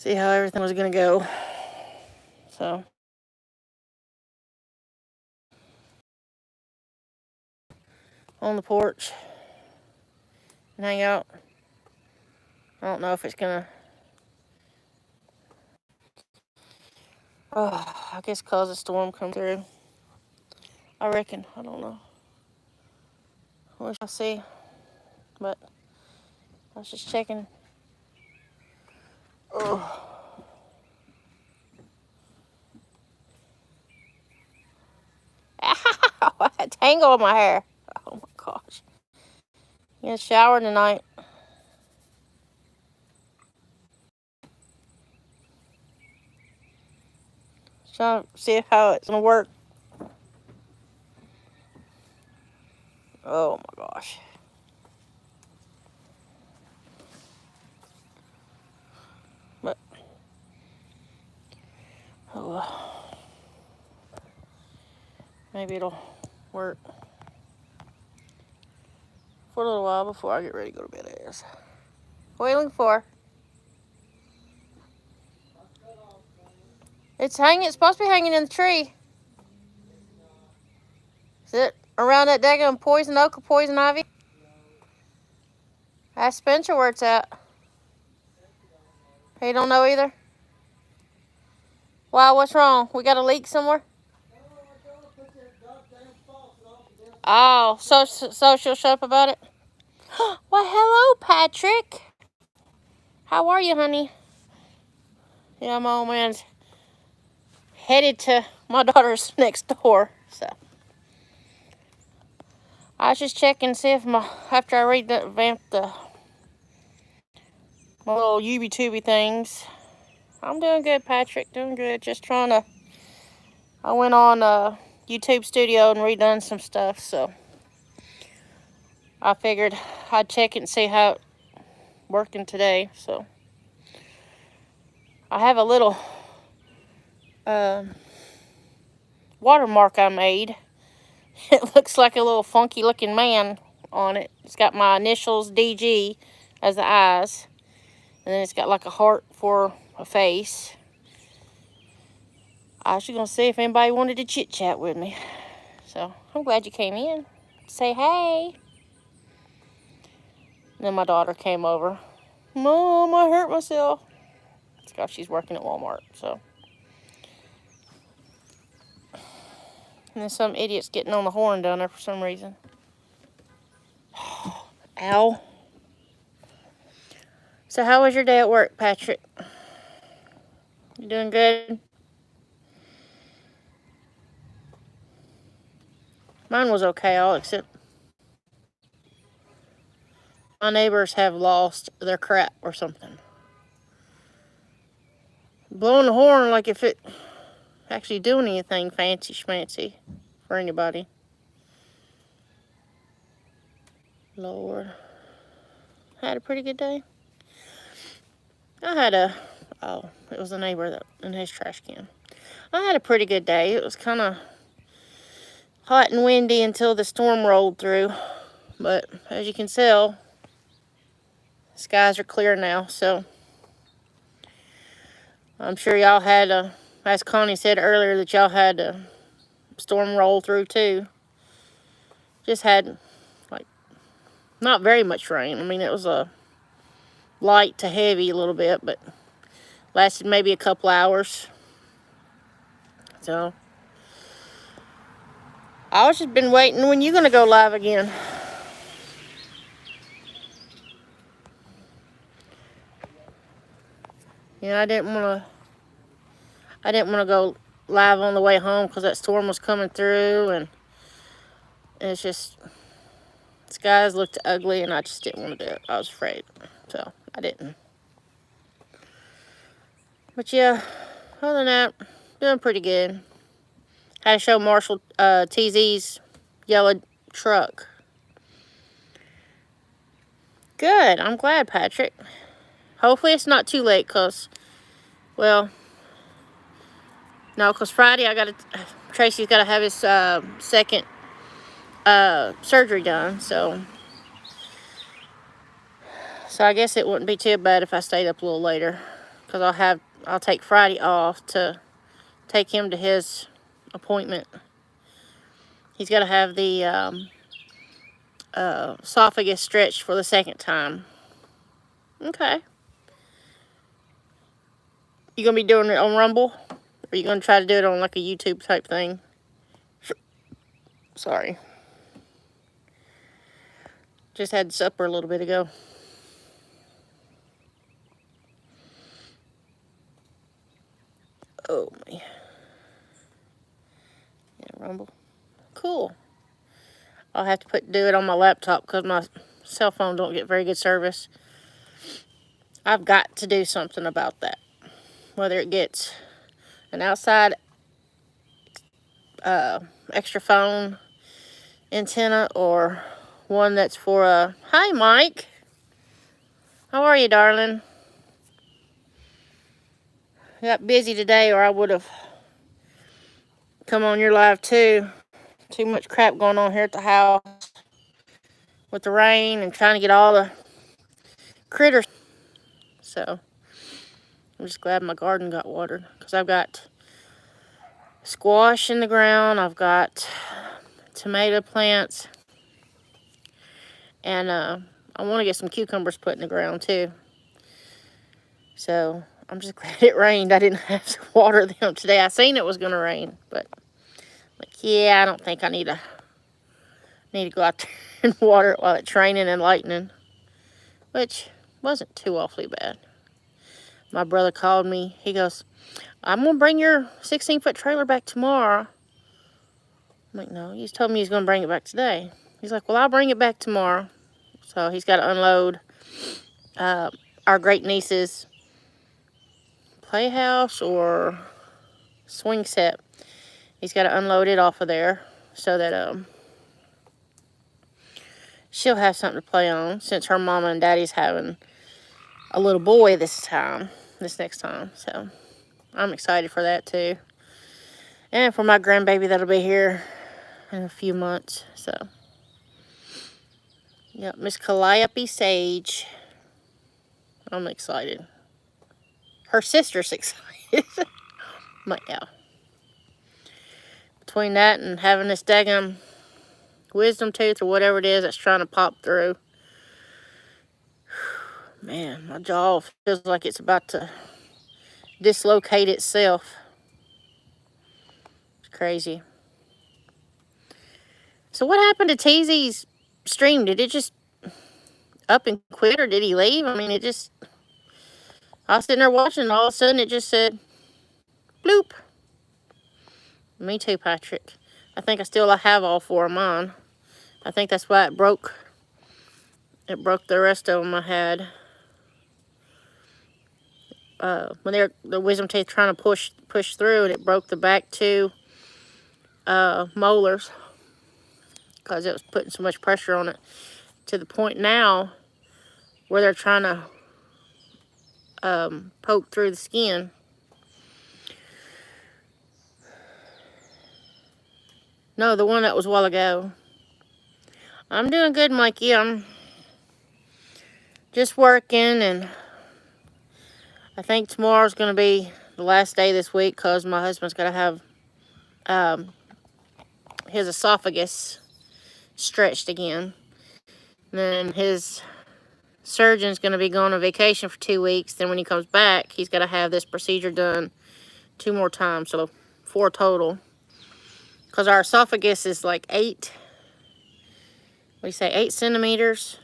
see how everything was going to go. So, on the porch and hang out. I don't know if it's going to... Oh, I guess cause a storm come through. I reckon. I don't know. We shall see. But I was just checking. Oh. Ow! I had a tangle in my hair. Oh my gosh. Yeah, shower tonight. Trying to see how it's gonna work. Oh my gosh. But oh, maybe it'll work for a little while before I get ready to go to bed, I guess. What are you looking for? It's hanging. It's supposed to be hanging in the tree. Is it around that daggone poison oak or poison ivy? Ask Spencer where it's at. He don't know either. Wow, what's wrong? We got a leak somewhere? Oh, so she'll shut up about it? Well, hello, Patrick. How are you, honey? Yeah, my old man's headed to my daughter's next door, so. I was just checking to see if after I revamped my little UB-tubey things. I'm doing good, Patrick, doing good. Just trying to, I went on YouTube Studio and redone some stuff, so I figured I'd check it and see how it's working today, so. I have a little watermark I made. It looks like a little funky looking man on it. It's got my initials DG as the eyes. And then it's got like a heart for a face. I was just going to see if anybody wanted to chit chat with me. So I'm glad you came in. Say hey. And then my daughter came over. Mom, I hurt myself. It's because she's working at Walmart, so. And then some idiot's getting on the horn down there for some reason. Ow. So how was your day at work, Patrick? You doing good? Mine was okay, all except my neighbors have lost their crap or something. Blowing the horn like if it actually doing anything fancy schmancy for anybody. Lord. Had a pretty good day. I had it was a neighbor that in his trash can. I had a pretty good day. It was kind of hot and windy until the storm rolled through. But as you can tell, skies are clear now, so I'm sure y'all had as Connie said earlier, that y'all had a storm roll through too. Just had like not very much rain. I mean, it was a light to heavy a little bit, but lasted maybe a couple hours. So I was just been waiting. When you gonna go live again? Yeah, I didn't want to go live on the way home because that storm was coming through, and it's just, skies looked ugly, and I just didn't want to do it. I was afraid, so I didn't. But yeah, other than that, doing pretty good. Had to show Marshall TZ's yellow truck. Good, I'm glad, Patrick. Hopefully it's not too late, because, well, no, because Friday Tracy's got to have his second surgery done, so I guess it wouldn't be too bad if I stayed up a little later, because I'll take Friday off to take him to his appointment. He's got to have the esophagus stretched for the second time. Okay. You gonna be doing it on Rumble? Or are you gonna try to do it on like a YouTube type thing? Sorry. Just had supper a little bit ago. Oh, man. Yeah, Rumble. Cool. I'll have to do it on my laptop because my cell phone don't get very good service. I've got to do something about that. Whether it gets an outside extra phone antenna or one that's for a... Hi, Mike. How are you, darling? I got busy today or I would have come on your live too. Too much crap going on here at the house with the rain and trying to get all the critters. So I'm just glad my garden got watered because I've got squash in the ground. I've got tomato plants. And I want to get some cucumbers put in the ground too. So I'm just glad it rained. I didn't have to water them today. I seen it was going to rain. But like, yeah, I don't think I need to go out there and water it while it's raining and lightning. Which wasn't too awfully bad. My brother called me. He goes, I'm going to bring your 16-foot trailer back tomorrow. I'm like, no, you told me he's going to bring it back today. He's like, well, I'll bring it back tomorrow. So he's got to unload our great niece's playhouse or swing set. He's got to unload it off of there so that she'll have something to play on since her mama and daddy's having a little boy this next time. So I'm excited for that too. And for my grandbaby that'll be here in a few months. So, yep, Miss Calliope Sage. I'm excited. Her sister's excited. But yeah. Between that and having this daggum wisdom tooth or whatever it is that's trying to pop through. Man, my jaw feels like it's about to dislocate itself. It's crazy. So what happened to TZ's stream? Did it just up and quit or did he leave? I mean, I was sitting there watching and all of a sudden it just said, bloop. Me too, Patrick. I think I still have all 4 of mine. I think that's why it broke. It broke the rest of them I had. When the wisdom teeth trying to push through, and it broke the back 2 molars because it was putting so much pressure on it to the point now where they're trying to poke through the skin. No, the one that was a while ago. I'm doing good, Mikey. I'm just working, and I think tomorrow's going to be the last day this week because my husband's got to have his esophagus stretched again. And then his surgeon's going to be going on vacation for 2 weeks. Then when he comes back, he's got to have this procedure done 2 more times, so 4 total. Because our esophagus is like 8 centimeters.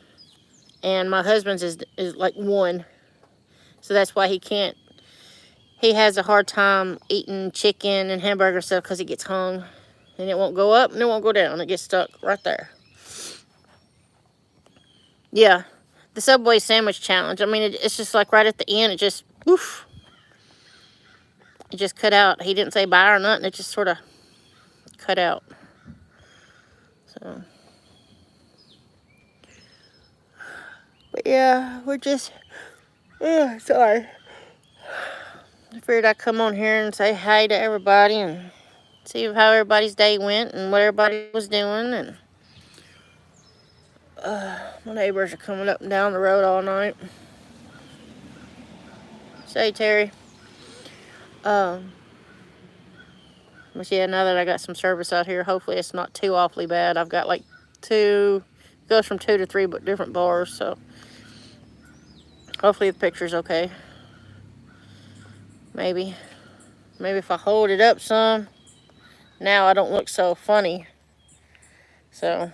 And my husband's is like 1. So that's why he has a hard time eating chicken and hamburger stuff because he gets hung. And it won't go up and it won't go down. It gets stuck right there. Yeah, the Subway sandwich challenge. I mean, it's just like right at the end, it just, woof. It just cut out. He didn't say bye or nothing. It just sort of cut out. So, but yeah, we're just, sorry. I figured I'd come on here and say hi to everybody and see how everybody's day went and what everybody was doing. And my neighbors are coming up and down the road all night. Say, Terry. But yeah, now that I got some service out here, hopefully it's not too awfully bad. I've got like goes from 2 to 3 different bars, so hopefully the picture's okay. Maybe if I hold it up some, now I don't look so funny. So,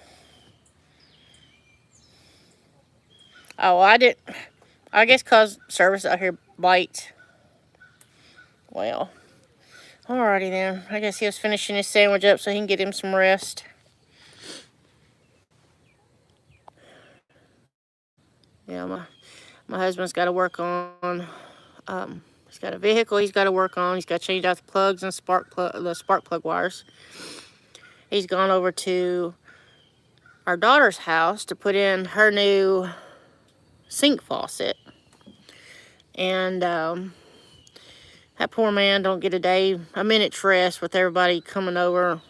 oh, I guess cause service out here bites. Well, alrighty then. I guess he was finishing his sandwich up so he can get him some rest. Yeah, my husband's got to work on. He's got a vehicle he's got to work on. He's got to change out the plugs and the spark plug wires. He's gone over to our daughter's house to put in her new sink faucet. And that poor man don't get a minute's rest with everybody coming over.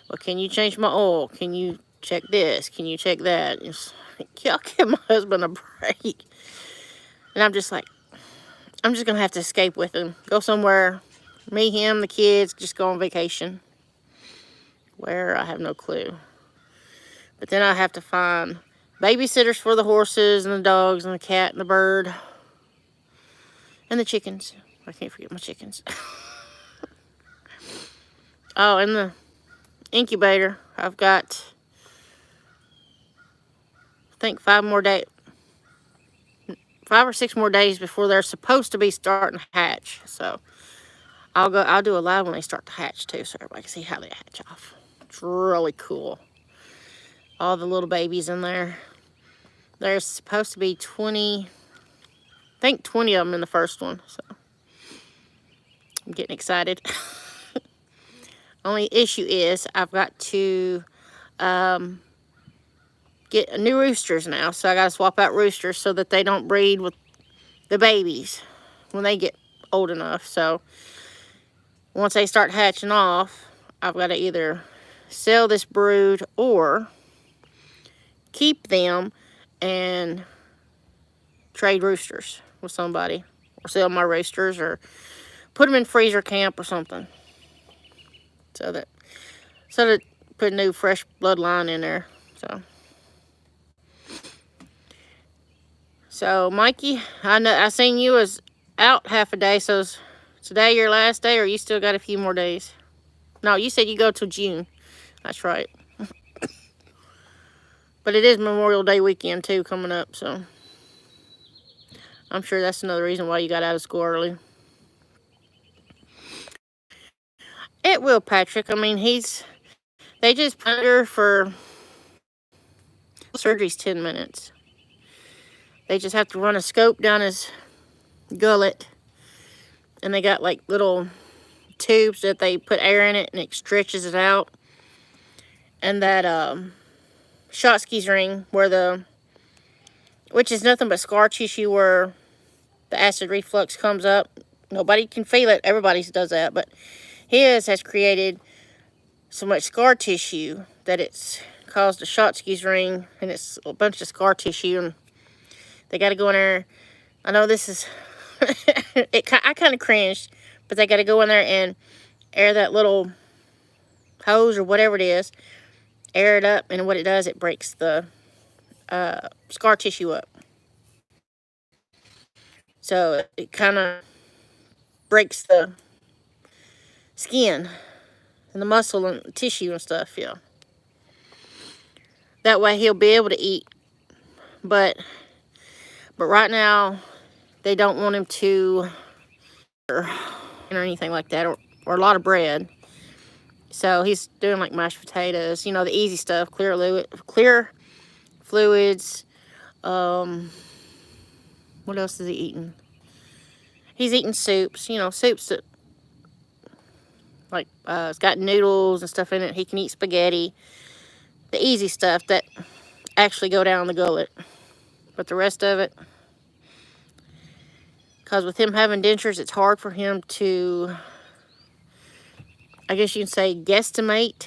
Well, can you change my oil? Can you check this? Can you check that? It's like, y'all give my husband a break. And I'm just like, I'm just going to have to escape with him. Go somewhere. Me, him, the kids, just go on vacation. Where? I have no clue. But then I have to find babysitters for the horses and the dogs and the cat and the bird. And the chickens. I can't forget my chickens. Oh, and the incubator. I've got, I think, 5 or 6 more days before they're supposed to be starting to hatch. So I'll do a live when they start to hatch too, so everybody can see how they hatch off. It's really cool. All the little babies in there. There's supposed to be 20, I think 20 of them in the first one. So I'm getting excited. Only issue is I've got to get new roosters now. So I got to swap out roosters so that they don't breed with the babies when they get old enough. So once they start hatching off, I've got to either sell this brood or keep them and trade roosters with somebody, or sell my roosters, or put them in freezer camp or something, so that put a new fresh bloodline in there. So Mikey, I seen you was out half a day. So is today your last day, or you still got a few more days? No, you said you go till June. That's right. But it is Memorial Day weekend too coming up, so I'm sure that's another reason why you got out of school early. It will, Patrick. I mean, they just put for surgery's 10 minutes. They just have to run a scope down his gullet, and they got like little tubes that they put air in it, and it stretches it out. And that Schottky's ring, which is nothing but scar tissue where the acid reflux comes up. Nobody can feel it. Everybody does that, but his has created so much scar tissue that it's caused a Schottky's ring, and it's a bunch of scar tissue, and they got to go in there. I know this is, I kind of cringed, but they got to go in there and air that little hose or whatever it is, air it up, and what it does, it breaks the scar tissue up. So it kind of breaks the skin and the muscle and the tissue and stuff, yeah. That way he'll be able to eat. But right now, they don't want him to or anything like that, or a lot of bread. So he's doing like mashed potatoes, the easy stuff, clear fluids. What else is he eating? He's eating soups, soups that, like, it's got noodles and stuff in it. He can eat spaghetti. The easy stuff that actually go down the gullet. But the rest of it, because with him having dentures, it's hard for him to, I guess you can say, guesstimate,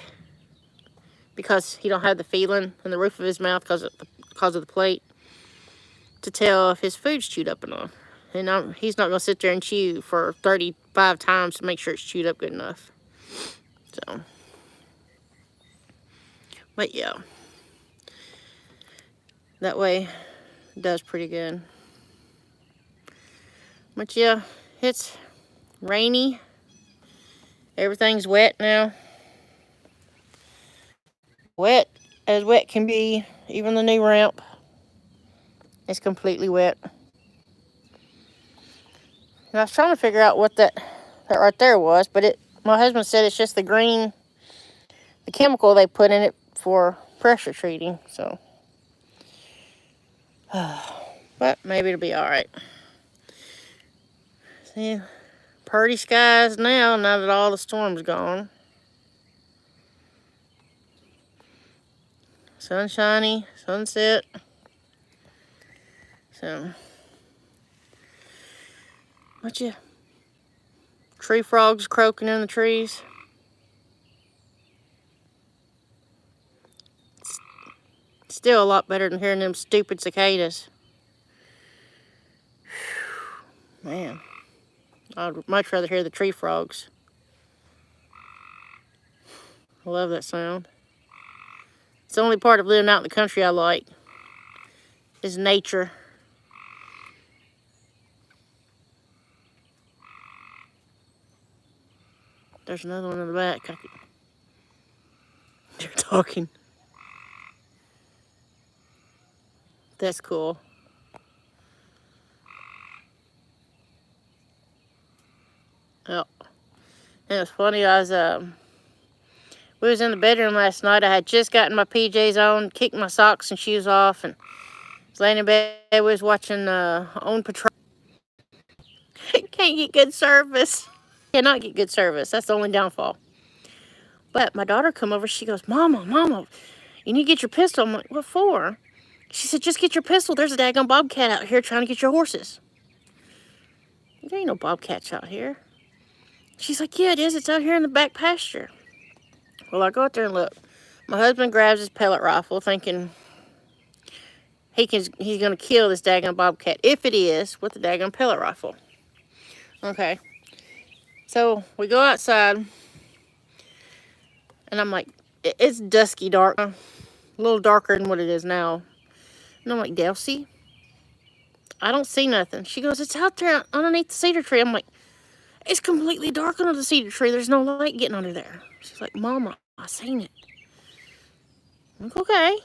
because he don't have the feeling in the roof of his mouth because of the plate, to tell if his food's chewed up enough. And he's not going to sit there and chew for 35 times to make sure it's chewed up good enough. So, but yeah. That way, it does pretty good. But yeah, it's rainy. Everything's wet now. Wet as wet can be. Even the new ramp is completely wet. And I was trying to figure out what that right there was, but my husband said it's just the chemical they put in it for pressure treating. So, but maybe it'll be all right. See, pretty skies now that all the storm's gone. Sunshiny, sunset. So, what you? Tree frogs croaking in the trees. Still a lot better than hearing them stupid cicadas. Man, I'd much rather hear the tree frogs. I love that sound. It's the only part of living out in the country I like, is nature. There's another one in the back. They're talking. That's cool. Oh, and it's funny. We was in the bedroom last night. I had just gotten my PJs on, kicked my socks and shoes off, and was laying in bed. We was watching On Patrol. Can't get good service. Cannot get good service. That's the only downfall. But my daughter come over. She goes, Mama, you need to get your pistol. I'm like, what for? She said, just get your pistol. There's a daggone bobcat out here trying to get your horses. There ain't no bobcats out here. She's like, yeah, it is. It's out here in the back pasture. Well, I go out there and look. My husband grabs his pellet rifle thinking he's going to kill this daggone bobcat, if it is, with the daggone pellet rifle. Okay. So we go outside, and I'm like, it's dusky dark. A little darker than what it is now. And I'm like, Delcy, I don't see nothing. She goes, it's out there underneath the cedar tree. I'm like, it's completely dark under the cedar tree. There's no light getting under there. She's like, Mama, I seen it. I'm like, okay.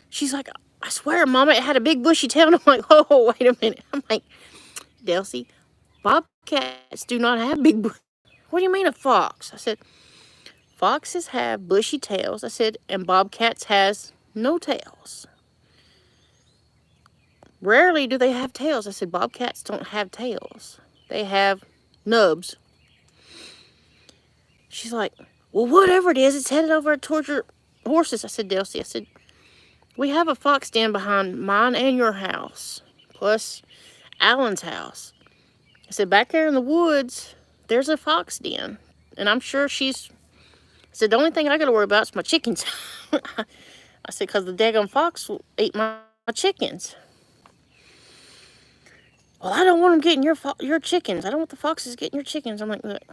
She's like, I swear, Mama, it had a big bushy tail. And I'm like, oh, wait a minute. I'm like, Delcy, bobcats do not have big bushy. What do you mean a fox? I said, foxes have bushy tails. I said, and bobcats has no tails. Rarely do they have tails. I said, bobcats don't have tails. They have nubs. She's like, well, whatever it is, it's headed over towards your horses. I said, Delcy, I said, we have a fox den behind mine and your house, plus Alan's house. I said, back there in the woods, there's a fox den. And I'm sure I said, the only thing I got to worry about is my chickens. I said, because the daggone fox will eat my chickens. Well, I don't want them getting your chickens. I don't want the foxes getting your chickens. I'm like, look.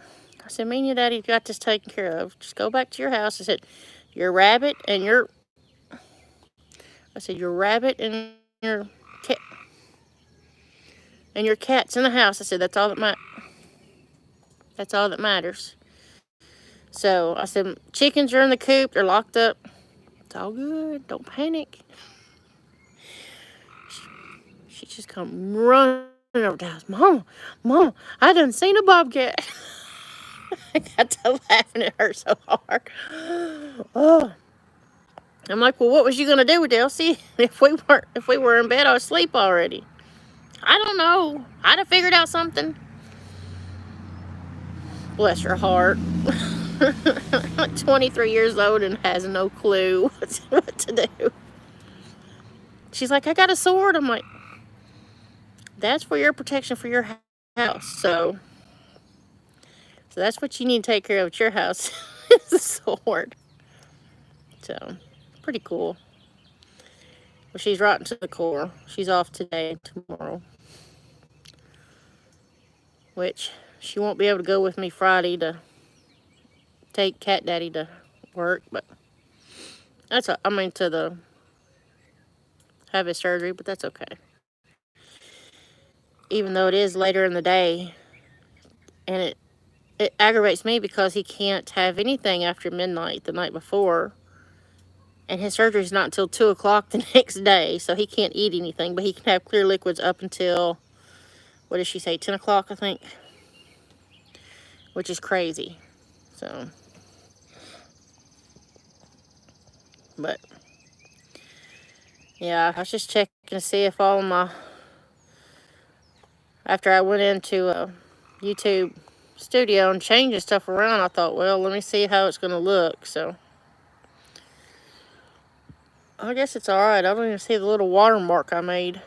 I said, me and your daddy got this taken care of. Just go back to your house. I said, your rabbit and your cat and your cat's in the house. I said, that's all that matters. So I said, chickens are in the coop. They're locked up. It's all good. Don't panic. She just come running over the house. Mom, I done seen a bobcat. I got to laughing at her so hard. Oh. I'm like, well, what was you gonna do with Delcy? If we were in bed or asleep already? I don't know. I'd have figured out something. Bless her heart. Like 23 years old and has no clue what to do. She's like, I got a sword. I'm like, that's for your protection for your house. So that's what you need to take care of at your house. Is a sword. So pretty cool. Well, she's rotten to the core. She's off today and tomorrow. which she won't be able to go with me Friday to take Cat Daddy to work, but to the have his surgery, but that's okay. Even though it is later in the day, and it aggravates me because he can't have anything after midnight the night before, and his surgery's not until 2 o'clock the next day, so he can't eat anything, but he can have clear liquids up until, what did she say, 10 o'clock, I think, which is crazy. So, but, yeah, I was just checking to see if all of my, after I went into YouTube studio and changing stuff around, I thought, well, let me see how it's going to look, so. I guess it's alright. I don't even see the little watermark I made.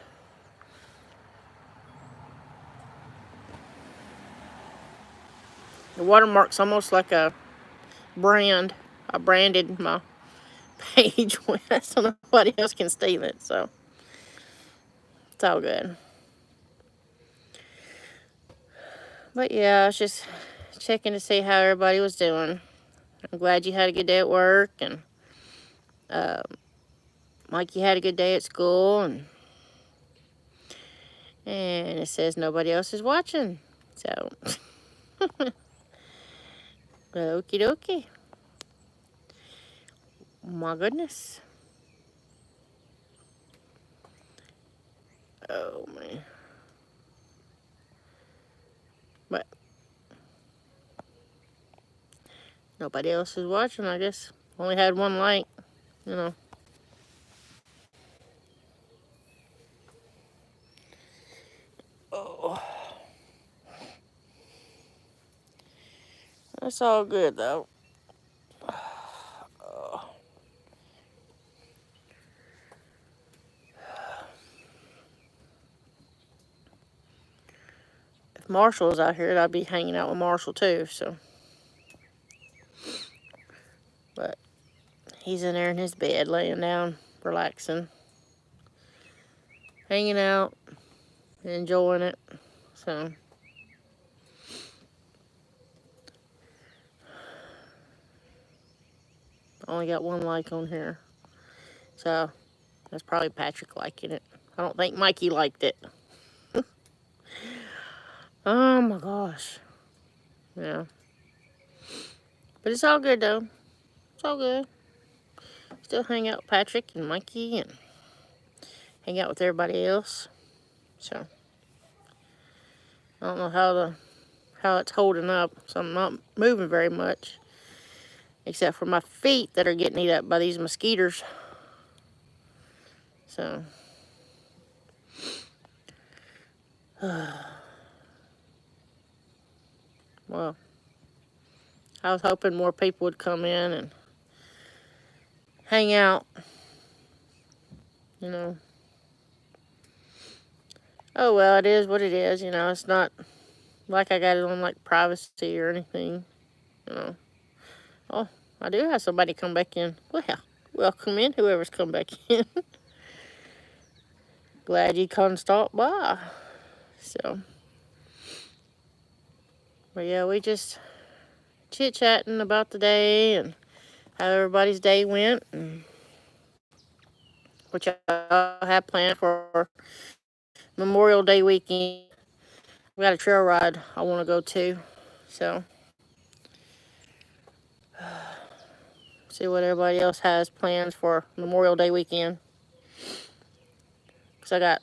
The watermark's almost like a brand. I branded my page with, so nobody else can steal it, so it's all good. But yeah, I was just checking to see how everybody was doing. I'm glad you had a good day at work, and Mike, you had a good day at school, and it says nobody else is watching, so okie dokie. My goodness. Oh man. But nobody else is watching, I guess. Only had one like, you know. Oh. That's all good, though. Oh. If Marshall was out here, I'd be hanging out with Marshall, too, so. But he's in there in his bed, laying down, relaxing, hanging out, enjoying it, so. Only got one like on here, so that's probably Patrick liking it. I don't think Mikey liked it. Oh my gosh. Yeah. But it's all good, though. It's all good. Still hang out with Patrick and Mikey and hang out with everybody else. So, I don't know how it's holding up. So I'm not moving very much. Except for my feet that are getting eaten up by these mosquitoes. So, well, I was hoping more people would come in and hang out, you know. Oh, well, it is what it is, you know. It's not like I got it on, like, privacy or anything, you know. Oh, I do have somebody come back in. Well, welcome in, whoever's come back in. Glad you come stop by. So, but yeah, we just chit-chatting about the day and how everybody's day went, and what y'all have planned for Memorial Day weekend. We got a trail ride I want to go to, so see what everybody else has plans for Memorial Day weekend. Because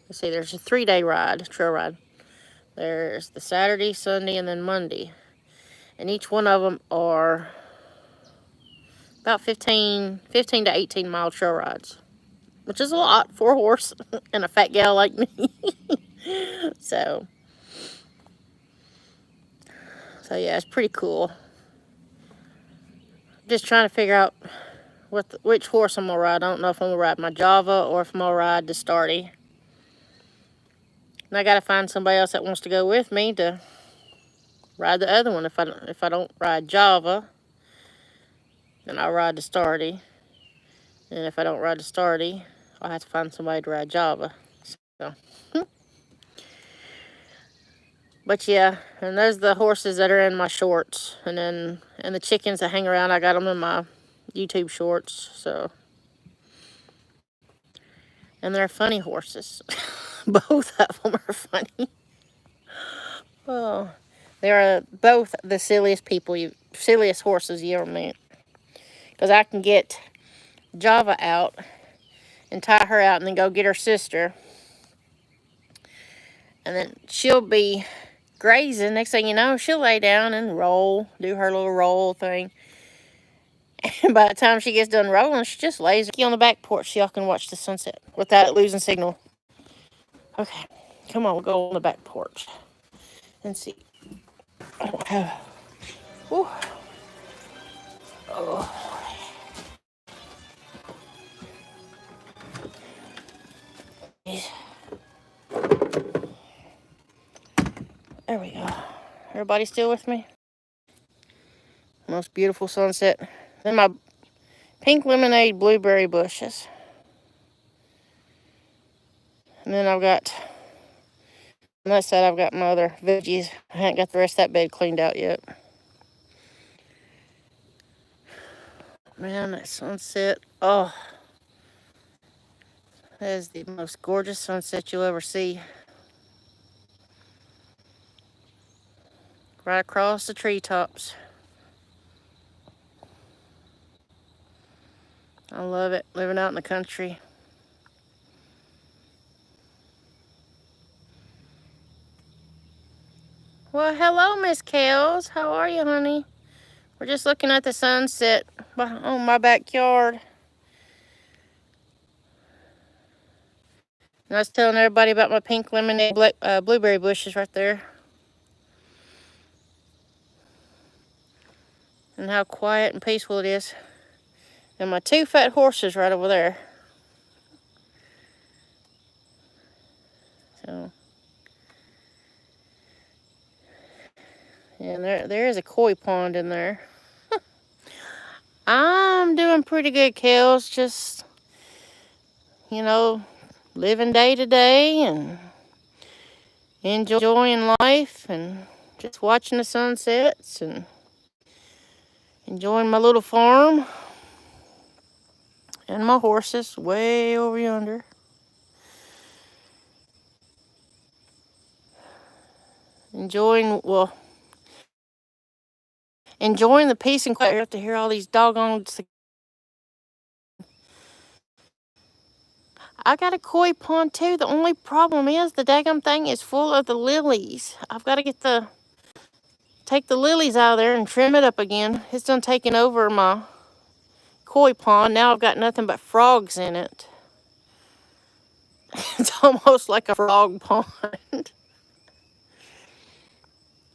let's see, there's a 3-day trail ride. There's the Saturday, Sunday, and then Monday. And each one of them are about 15 to 18 mile trail rides, which is a lot for a horse and a fat gal like me. So yeah, it's pretty cool. Just trying to figure out which horse I'm gonna ride. I don't know if I'm gonna ride my Java or if I'm gonna ride the Starty. And I gotta find somebody else that wants to go with me to ride the other one. If I don't ride Java, then I'll ride the Starty. And if I don't ride the Starty, I'll have to find somebody to ride Java. So But yeah, and those are the horses that are in my shorts, and the chickens that hang around, I got them in my YouTube shorts. So, and they're funny horses. Both of them are funny. Oh, they are both the silliest horses you ever meet. Because I can get Java out and tie her out, and then go get her sister, and then she'll be grazing. Next thing you know, she'll lay down and roll, do her little roll thing. And by the time she gets done rolling, she just lays on the back porch so y'all can watch the sunset without it losing signal. Okay, come on, we'll go on the back porch and see. I don't have. Whew. Oh. There we go. Everybody still with me? Most beautiful sunset. Then my pink lemonade blueberry bushes. And then I've got, on that side, I've got my other veggies. I haven't got the rest of that bed cleaned out yet. Man, that sunset. Oh, that is the most gorgeous sunset you'll ever see. Right across the treetops. I love it, living out in the country. Well, hello, Miss Kels. How are you, honey? We're just looking at the sunset on my backyard. And I was telling everybody about my pink lemonade blueberry bushes right there. And how quiet and peaceful it is. And my two fat horses right over there. So, and there is a koi pond in there. I'm doing pretty good, Kels. Just, living day to day and enjoying life and just watching the sunsets and enjoying my little farm and my horses way over yonder. Enjoying the peace and quiet. You have to hear all these doggone. I got a koi pond too. The only problem is the daggum thing is full of the lilies. I've got to take the lilies out of there and trim it up again. It's done taken over my koi pond. Now I've got nothing but frogs in it. It's almost like a frog pond.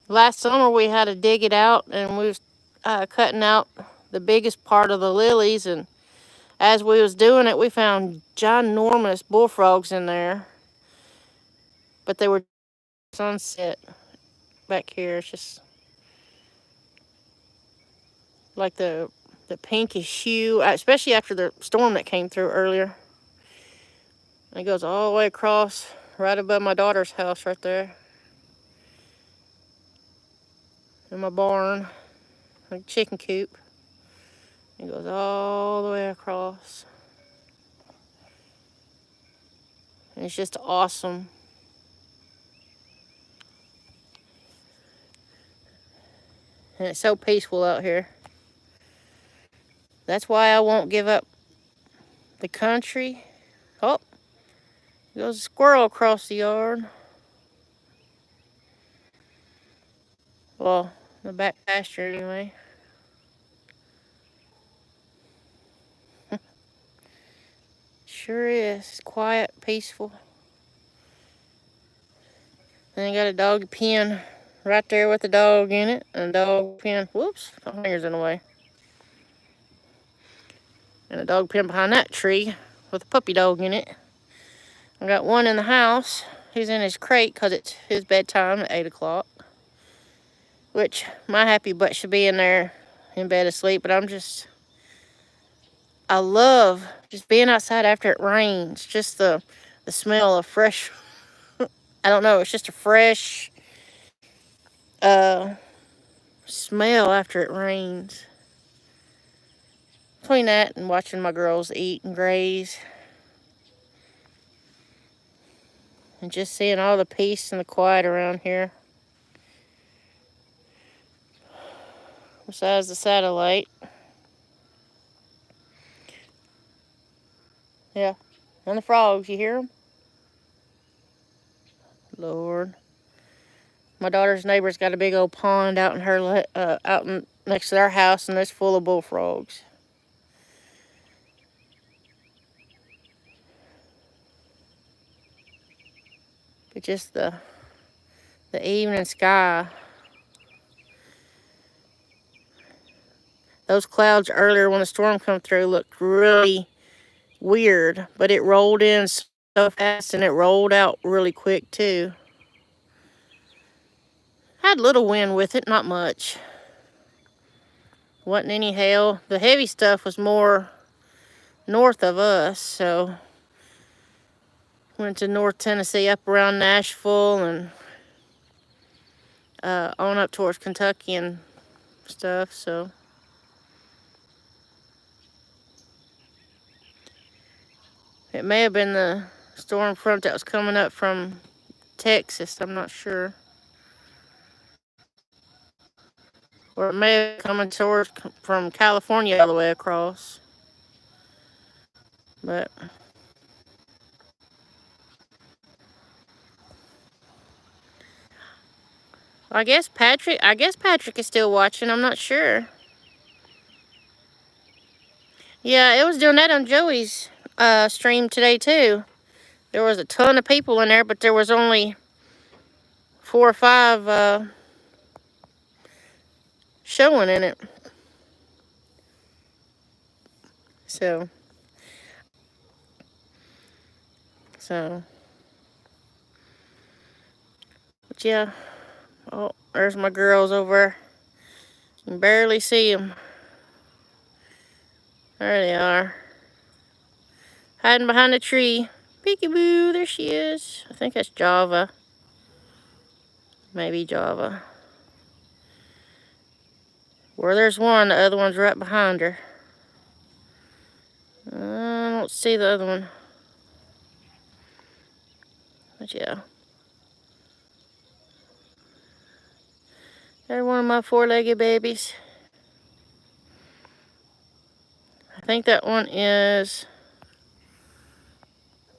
Last summer we had to dig it out, and we was cutting out the biggest part of the lilies, and as we was doing it, we found ginormous bullfrogs in there. But they were sunset back here. It's just like the pinkish hue, especially after the storm that came through earlier. And it goes all the way across, right above my daughter's house right there. In my barn, like chicken coop. It goes all the way across. And it's just awesome. And it's so peaceful out here. That's why I won't give up the country. Oh, goes a squirrel across the yard. Well, the back pasture anyway. Sure is. It's quiet, peaceful. Then I got a dog pen right there with a dog in it. And a dog pen. Whoops, my finger's in the way. And a dog pen behind that tree with a puppy dog in it. I got one in the house. He's in his crate because it's his bedtime at 8 o'clock. Which my happy butt should be in there in bed asleep. But I love just being outside after it rains. Just the smell of fresh, I don't know, it's just a fresh smell after it rains. Between that and watching my girls eat and graze, and just seeing all the peace and the quiet around here. Besides the satellite. Yeah. And the frogs, you hear them? Lord. My daughter's neighbor's got a big old pond out in her next to their house, and it's full of bullfrogs. But just the evening sky. Those clouds earlier when the storm come through looked really weird, but it rolled in so fast and it rolled out really quick too. Had little wind with it, not much. Wasn't any hail. The heavy stuff was more north of us, so went to North Tennessee, up around Nashville, and on up towards Kentucky and stuff, so. It may have been the storm front that was coming up from Texas, I'm not sure. Or it may have coming towards from California all the way across. But I guess Patrick is still watching, I'm not sure. Yeah, it was doing that on Joey's stream today too. There was a ton of people in there, but there was only 4 or 5 showing in it. So, but yeah. Oh, there's my girls over. You can barely see them. There they are. Hiding behind a tree. Peekaboo, there she is. I think that's Java. Maybe Java. Where there's one, the other one's right behind her. I don't see the other one. But yeah. They're one of my 4-legged babies. I think that one's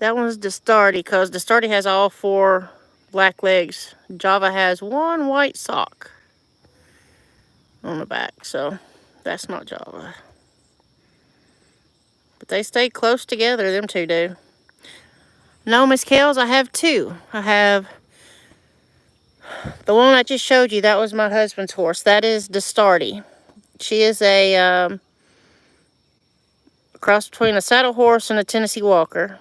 Dastardi, because Dastardi has all 4 black legs. Java has 1 white sock on the back, so that's not Java. But they stay close together, them two do. No, Miss Kels, I have 2. I have the one I just showed you. That was my husband's horse. That is Dastardi. She is a cross between a saddle horse and a Tennessee Walker.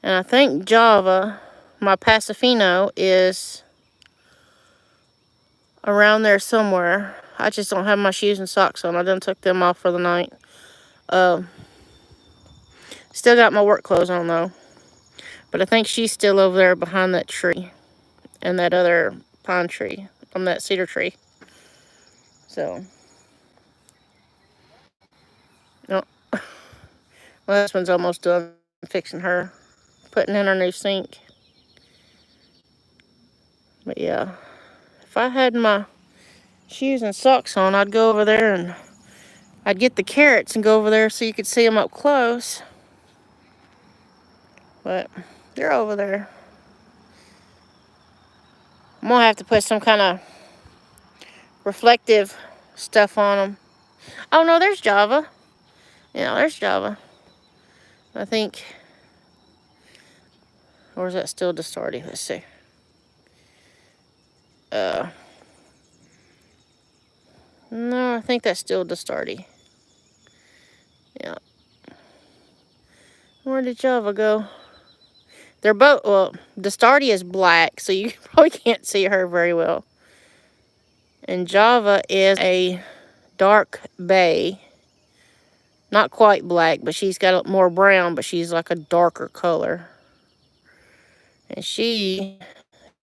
And I think Java, my Pasifino, is around there somewhere. I just don't have my shoes and socks on. I done took them off for the night. Still got my work clothes on though. But I think she's still over there behind that tree. And that other pine tree. On that cedar tree. So. No. My husband's almost done fixing her. Putting in her new sink. But yeah. If I had my shoes and socks on, I'd go over there and I'd get the carrots and go over there so you could see them up close. But they're over there. I'm going to have to put some kind of reflective stuff on them. Oh, no, there's Java. Yeah, there's Java. I think. Or is that still Dastardi? Let's see. No, I think that's still Dastardi. Yeah. Where did Java go? They're both, well, Dastardi is black, so you probably can't see her very well. And Java is a dark bay. Not quite black, but she's got more brown, but she's like a darker color. And she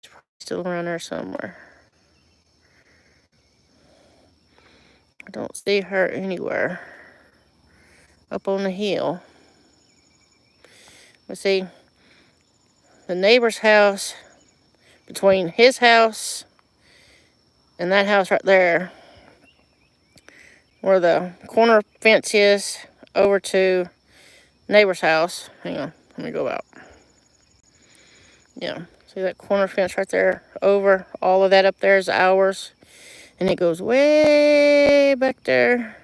is still around there somewhere. don't see her anywhere. Up on the hill. But see, the neighbor's house, between his house and that house right there, where the corner fence is, over to neighbor's house. Hang on, let me go out. Yeah, see that corner fence right there? Over, all of that up there is ours. And it goes way back there.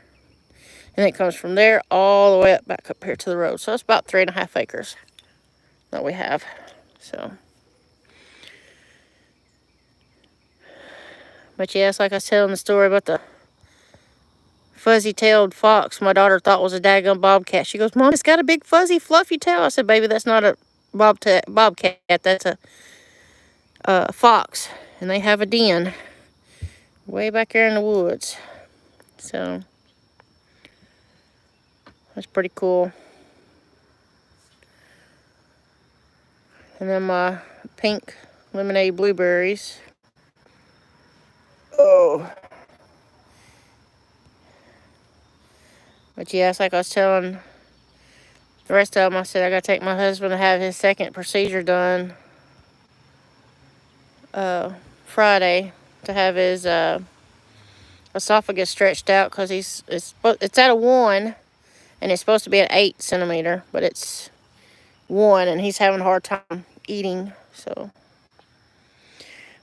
And it comes from there all the way up back up here to the road. So it's about 3.5 acres that we have. So, but yes, like I was telling the story about the fuzzy-tailed fox my daughter thought was a daggum bobcat. She goes, Mom, it's got a big fuzzy fluffy tail. I said, baby, that's not a bobcat. That's a fox. And they have a den way back there in the woods. So that's pretty cool. And then my pink lemonade blueberries. Oh. But yes, like I was telling the rest of them, I said I gotta take my husband to have his second procedure done Friday, to have his esophagus stretched out, because it's at a 1 and it's supposed to be at 8 centimeter, but it's 1 and he's having a hard time eating. So,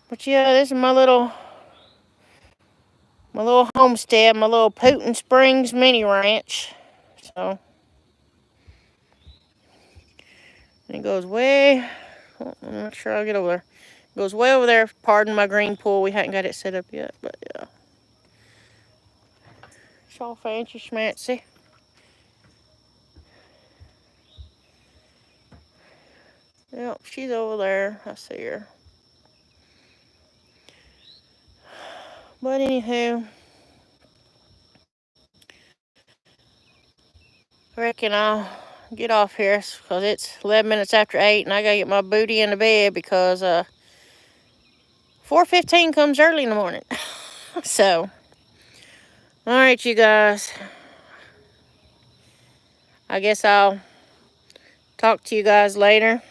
but yeah, this is my little homestead, my little Putin Springs mini ranch. So, and it goes way, oh, I'm not sure I'll get over there. It goes way over there. Pardon my green pool. We hadn't got it set up yet, but yeah. It's all fancy schmancy. Yep, she's over there. I see her. But anywho, I reckon I'll get off here because it's 11 minutes after 8 and I gotta get my booty into bed because 4:15 comes early in the morning. So, alright, you guys. I guess I'll talk to you guys later.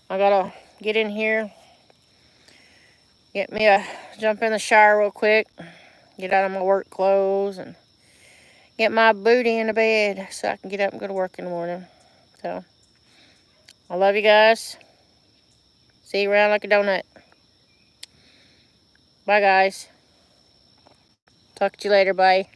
I gotta get in here, get me jump in the shower real quick, get out of my work clothes, and get my booty into bed so I can get up and go to work in the morning. So, I love you guys. See you around like a donut. Bye, guys. Talk to you later. Bye.